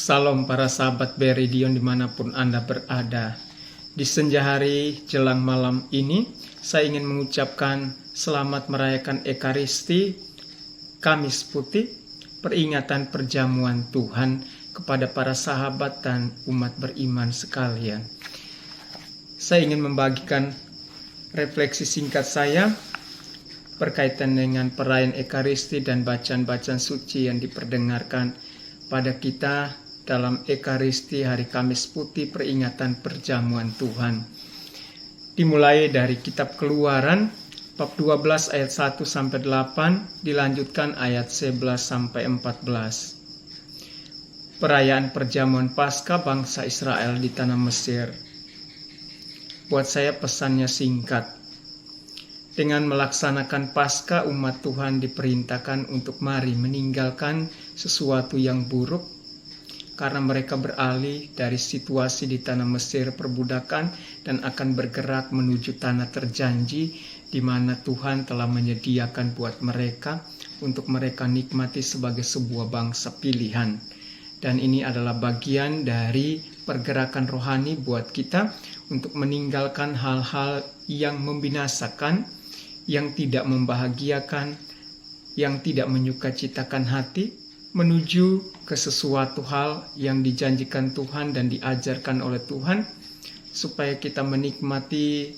Salam para sahabat Beridion dimanapun Anda berada. Di senja hari jelang malam ini, saya ingin mengucapkan selamat merayakan Ekaristi, Kamis Putih, peringatan perjamuan Tuhan kepada para sahabat dan umat beriman sekalian. Saya ingin membagikan refleksi singkat saya berkaitan dengan perayaan Ekaristi dan bacaan-bacaan suci yang diperdengarkan pada kita dalam Ekaristi hari Kamis Putih peringatan perjamuan Tuhan. Dimulai dari kitab Keluaran bab 12 ayat 1 sampai 8, dilanjutkan ayat 11 sampai 14. Perayaan perjamuan Paskah bangsa Israel di tanah Mesir. Buat saya pesannya singkat. Dengan melaksanakan Paskah, umat Tuhan diperintahkan untuk mari meninggalkan sesuatu yang buruk, karena mereka beralih dari situasi di tanah Mesir perbudakan dan akan bergerak menuju tanah terjanji, di mana Tuhan telah menyediakan buat mereka untuk mereka nikmati sebagai sebuah bangsa pilihan. Dan ini adalah bagian dari pergerakan rohani buat kita untuk meninggalkan hal-hal yang membinasakan, yang tidak membahagiakan, yang tidak menyukacitakan hati, menuju ke sesuatu hal yang dijanjikan Tuhan dan diajarkan oleh Tuhan, supaya kita menikmati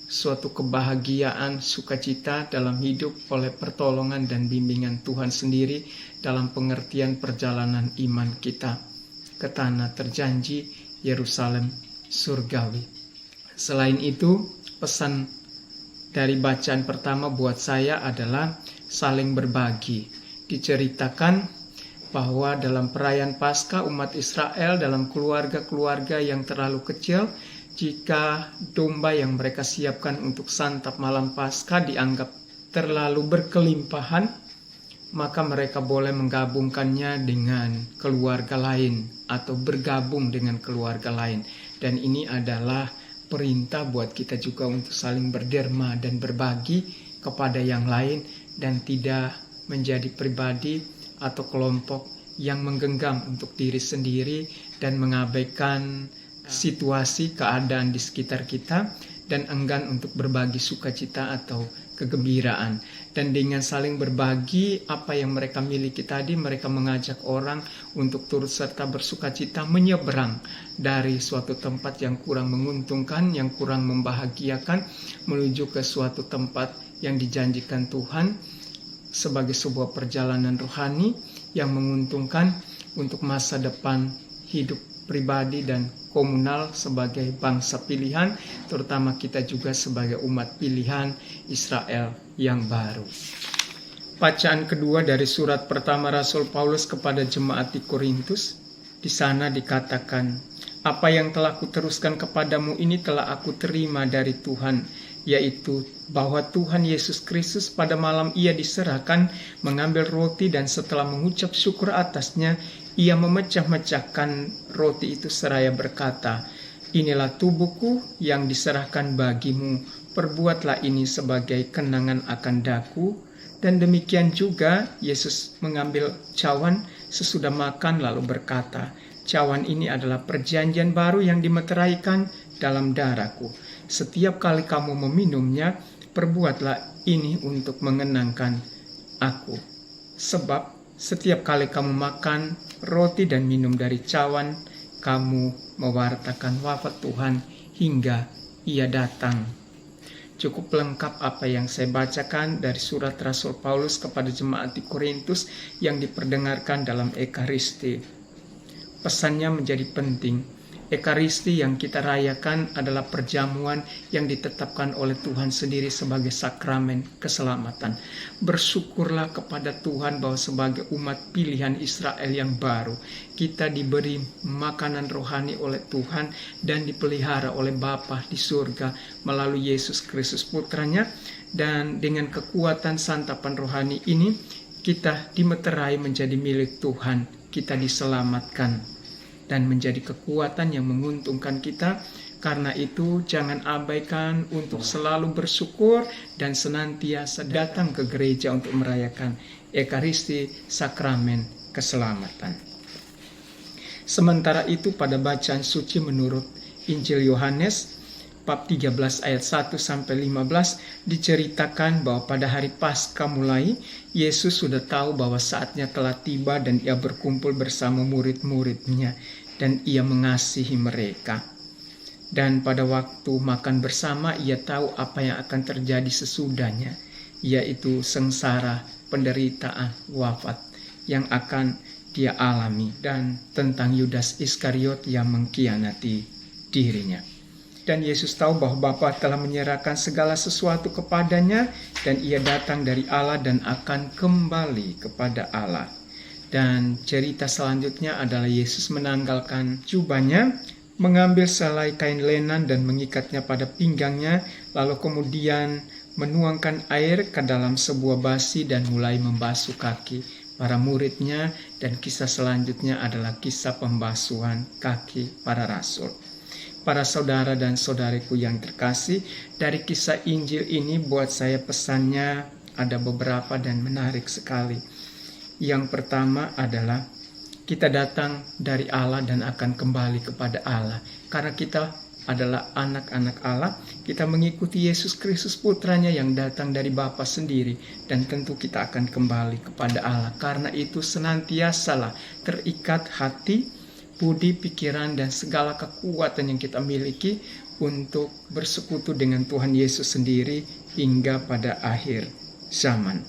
suatu kebahagiaan, sukacita dalam hidup oleh pertolongan dan bimbingan Tuhan sendiri dalam pengertian perjalanan iman kita ke tanah terjanji Yerusalem surgawi. Selain itu, pesan dari bacaan pertama buat saya adalah saling berbagi. Diceritakan bahwa dalam perayaan Paskah umat Israel dalam keluarga-keluarga yang terlalu kecil, jika domba yang mereka siapkan untuk santap malam Paskah dianggap terlalu berkelimpahan, maka mereka boleh menggabungkannya dengan keluarga lain atau bergabung dengan keluarga lain. Dan ini adalah perintah buat kita juga untuk saling berderma dan berbagi kepada yang lain, dan tidak menjadi pribadi atau kelompok yang menggenggam untuk diri sendiri dan mengabaikan situasi keadaan di sekitar kita dan enggan untuk berbagi sukacita atau kegembiraan. Dan dengan saling berbagi apa yang mereka miliki tadi, mereka mengajak orang untuk turut serta bersukacita menyeberang dari suatu tempat yang kurang menguntungkan, yang kurang membahagiakan, menuju ke suatu tempat yang dijanjikan Tuhan sebagai sebuah perjalanan rohani yang menguntungkan untuk masa depan hidup pribadi dan komunal sebagai bangsa pilihan, terutama kita juga sebagai umat pilihan Israel yang baru. Bacaan kedua dari surat pertama Rasul Paulus kepada jemaat di Korintus. Di sana dikatakan, "Apa yang telah kuteruskan kepadamu ini telah aku terima dari Tuhan, yaitu bahwa Tuhan Yesus Kristus pada malam ia diserahkan mengambil roti, dan setelah mengucap syukur atasnya, ia memecah-mecahkan roti itu seraya berkata, 'Inilah tubuhku yang diserahkan bagimu, perbuatlah ini sebagai kenangan akan daku.' Dan demikian juga Yesus mengambil cawan sesudah makan lalu berkata, 'Cawan ini adalah perjanjian baru yang dimeteraikan dalam darahku. Setiap kali kamu meminumnya, perbuatlah ini untuk mengenangkan aku. Sebab setiap kali kamu makan roti dan minum dari cawan, kamu mewartakan wafat Tuhan hingga ia datang.'" Cukup lengkap apa yang saya bacakan dari surat Rasul Paulus kepada jemaat di Korintus yang diperdengarkan dalam Ekaristi. Pesannya menjadi penting. Ekaristi yang kita rayakan adalah perjamuan yang ditetapkan oleh Tuhan sendiri sebagai sakramen keselamatan. Bersyukurlah kepada Tuhan bahwa sebagai umat pilihan Israel yang baru, kita diberi makanan rohani oleh Tuhan dan dipelihara oleh Bapa di surga melalui Yesus Kristus Putranya. Dan dengan kekuatan santapan rohani ini, kita dimeterai menjadi milik Tuhan, kita diselamatkan dan menjadi kekuatan yang menguntungkan kita. Karena itu jangan abaikan untuk selalu bersyukur dan senantiasa datang ke gereja untuk merayakan Ekaristi, sakramen keselamatan. Sementara itu pada bacaan suci menurut Injil Yohanes bab 13 ayat 1 sampai 15 diceritakan bahwa pada hari Paskah mulai Yesus sudah tahu bahwa saatnya telah tiba dan ia berkumpul bersama murid-muridnya dan ia mengasihi mereka. Dan pada waktu makan bersama ia tahu apa yang akan terjadi sesudahnya, yaitu sengsara, penderitaan, wafat yang akan dia alami, dan tentang Yudas Iskariot yang mengkhianati dirinya. Dan Yesus tahu bahwa Bapa telah menyerahkan segala sesuatu kepadanya dan ia datang dari Allah dan akan kembali kepada Allah. Dan cerita selanjutnya adalah Yesus menanggalkan jubahnya, mengambil selai kain lenan dan mengikatnya pada pinggangnya, lalu kemudian menuangkan air ke dalam sebuah basi dan mulai membasuh kaki para muridnya, dan kisah selanjutnya adalah kisah pembasuhan kaki para rasul. Para saudara dan saudariku yang terkasih, dari kisah Injil ini buat saya pesannya ada beberapa dan menarik sekali. Yang pertama adalah kita datang dari Allah dan akan kembali kepada Allah. Karena kita adalah anak-anak Allah, kita mengikuti Yesus Kristus putranya yang datang dari Bapa sendiri, dan tentu kita akan kembali kepada Allah. Karena itu senantiasalah terikat hati, budi, pikiran, dan segala kekuatan yang kita miliki untuk bersekutu dengan Tuhan Yesus sendiri hingga pada akhir zaman.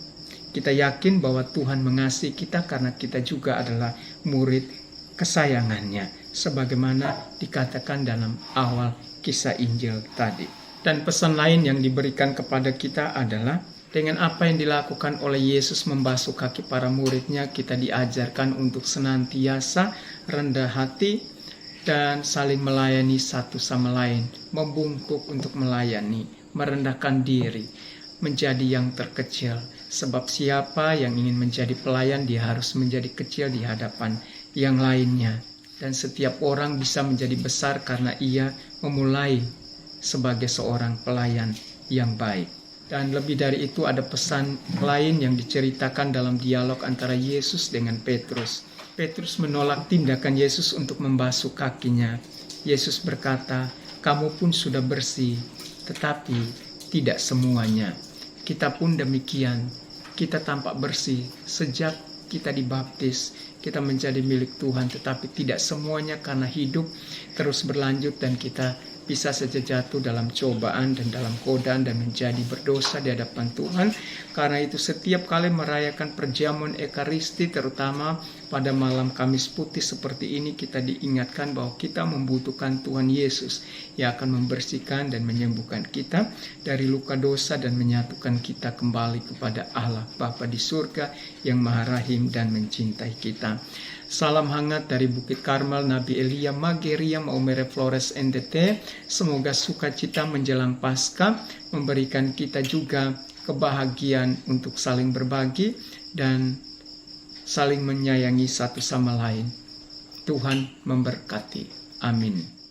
Kita yakin bahwa Tuhan mengasihi kita karena kita juga adalah murid kesayangannya, sebagaimana dikatakan dalam awal kisah Injil tadi. Dan pesan lain yang diberikan kepada kita adalah dengan apa yang dilakukan oleh Yesus membasuh kaki para muridnya, kita diajarkan untuk senantiasa rendah hati dan saling melayani satu sama lain, membungkuk untuk melayani, merendahkan diri, menjadi yang terkecil. Sebab siapa yang ingin menjadi pelayan, dia harus menjadi kecil di hadapan yang lainnya. Dan setiap orang bisa menjadi besar karena ia memulai sebagai seorang pelayan yang baik. Dan lebih dari itu ada pesan lain yang diceritakan dalam dialog antara Yesus dengan Petrus. Petrus menolak tindakan Yesus untuk membasuh kakinya. Yesus berkata, "Kamu pun sudah bersih, tetapi tidak semuanya." Kita pun demikian. Kita tampak bersih sejak kita dibaptis, kita menjadi milik Tuhan, tetapi tidak semuanya karena hidup terus berlanjut dan kita bisa saja jatuh dalam cobaan dan dalam godaan dan menjadi berdosa di hadapan Tuhan. Karena itu setiap kali merayakan perjamuan Ekaristi, terutama pada malam Kamis Putih seperti ini, kita diingatkan bahwa kita membutuhkan Tuhan Yesus yang akan membersihkan dan menyembuhkan kita dari luka dosa dan menyatukan kita kembali kepada Allah Bapa di surga yang Maha Rahim dan mencintai kita. Salam hangat dari Bukit Karmel, Nabi Elia, Mageria, Maumere Flores, NTT. Semoga sukacita menjelang Paskah memberikan kita juga kebahagiaan untuk saling berbagi dan saling menyayangi satu sama lain. Tuhan memberkati. Amin.